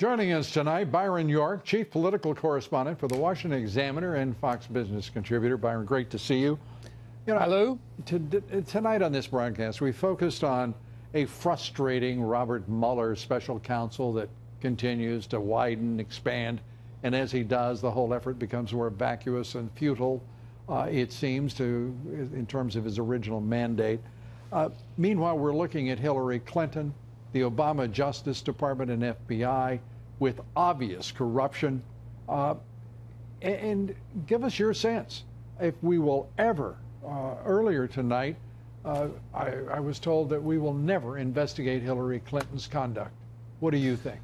Joining us tonight, Byron York, chief political correspondent for the Washington Examiner and Fox Business contributor. Byron, great to see you. Hello. Tonight on this broadcast, we focused on a frustrating Robert Mueller special counsel that continues to widen, expand, and as he does, the whole effort becomes more vacuous and futile, it seems, in terms of his original mandate. Meanwhile, we're looking at Hillary Clinton, the Obama Justice Department and FBI with obvious corruption. And give us your sense if we will ever, earlier tonight, I was told that we will never investigate Hillary Clinton's conduct. What do you think?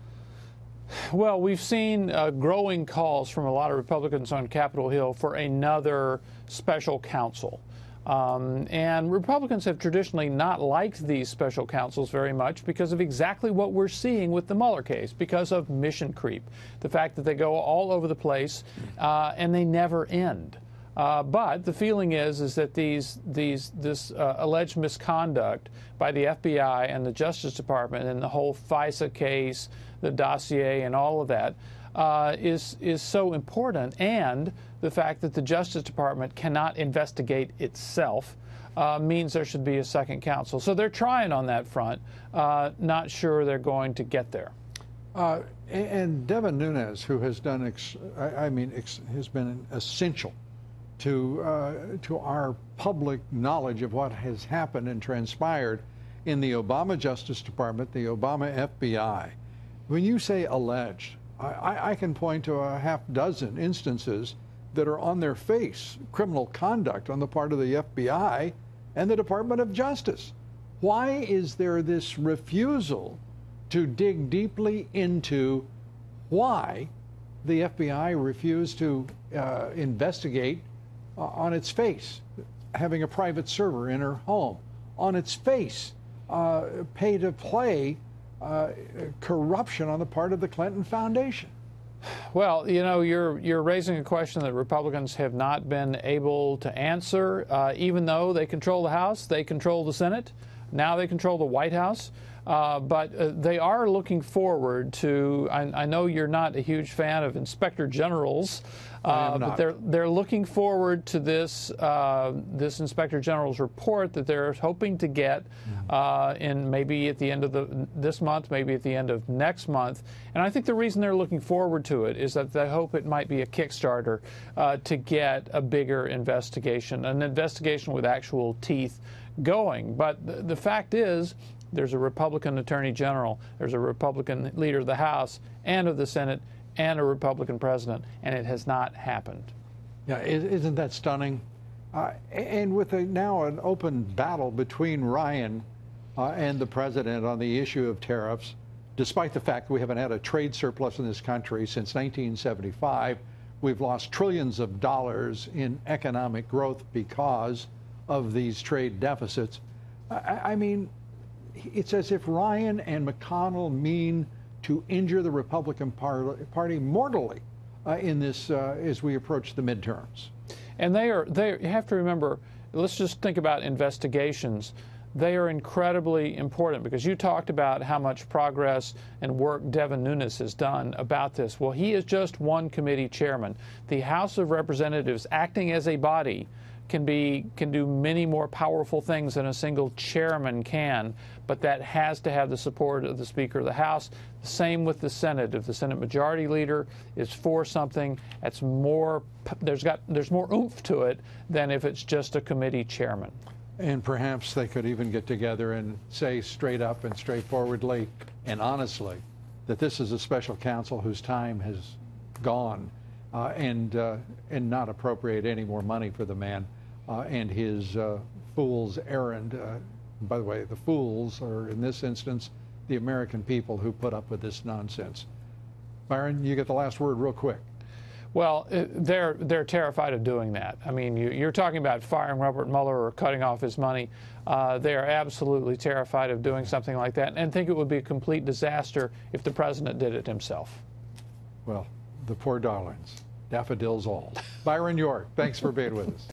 Well, we've seen growing calls from a lot of Republicans on Capitol Hill for another special counsel. And Republicans have traditionally not liked these special counsels very much because of exactly what we're seeing with the Mueller case, because of mission creep, the fact that they go all over the place and they never end. But the feeling is that this alleged misconduct by the FBI and the Justice Department and the whole FISA case, the dossier, and all of that is so important, and the fact that the Justice Department cannot investigate itself means there should be a second counsel. So they're trying on that front. Not sure they're going to get there. And Devin Nunes, who has done, has been essential to our public knowledge of what has happened and transpired in the Obama Justice Department, the Obama FBI. When you say alleged, I can point to a half dozen instances that are on their face criminal conduct on the part of the FBI and the Department of Justice. Why is there this refusal to dig deeply into why the FBI refused to investigate on its face having a private server in her home, on its face pay to play corruption on the part of the Clinton Foundation? Well, you know, you're raising a question that Republicans have not been able to answer. Even though they control the House, they control the Senate, now they control the White House. But they are looking forward to, I know you're not a huge fan of inspector generals, but they're looking forward to this inspector general's report that they're hoping to get in maybe at the end of this month, maybe at the end of next month. And I think the reason they're looking forward to it is that they hope it might be a Kickstarter to get a bigger investigation, an investigation with actual teeth going. But the fact is, there's a Republican Attorney General, there's a Republican leader of the House and of the Senate, and a Republican president, and it has not happened. Yeah, isn't that stunning? And with now an open battle between Ryan and the president on the issue of tariffs, despite the fact we haven't had a trade surplus in this country since 1975, we've lost trillions of dollars in economic growth because of these trade deficits. I mean, it's as if Ryan and McConnell mean to injure the Republican Party mortally in this as we approach the midterms. And you have to remember, let's just think about investigations. They are incredibly important because you talked about how much progress and work Devin Nunes has done about this. Well, he is just one committee chairman. The House of Representatives, acting as a body, can do many more powerful things than a single chairman can, but that has to have the support of the Speaker of the House. The same with the Senate. If the Senate Majority Leader is for something, there's more oomph to it than if it's just a committee chairman. And perhaps they could even get together and say straight up and straightforwardly and honestly that this is a special counsel whose time has gone and not appropriate any more money for the man and his fool's errand. By the way, the fools are, in this instance, the American people who put up with this nonsense. Byron, you get the last word real quick. Well, they're terrified of doing that. I mean, you're talking about firing Robert Mueller or cutting off his money. They are absolutely terrified of doing something like that and think it would be a complete disaster if the president did it himself. Well, the poor darlings. Daffodils all. Byron York, thanks for being with us.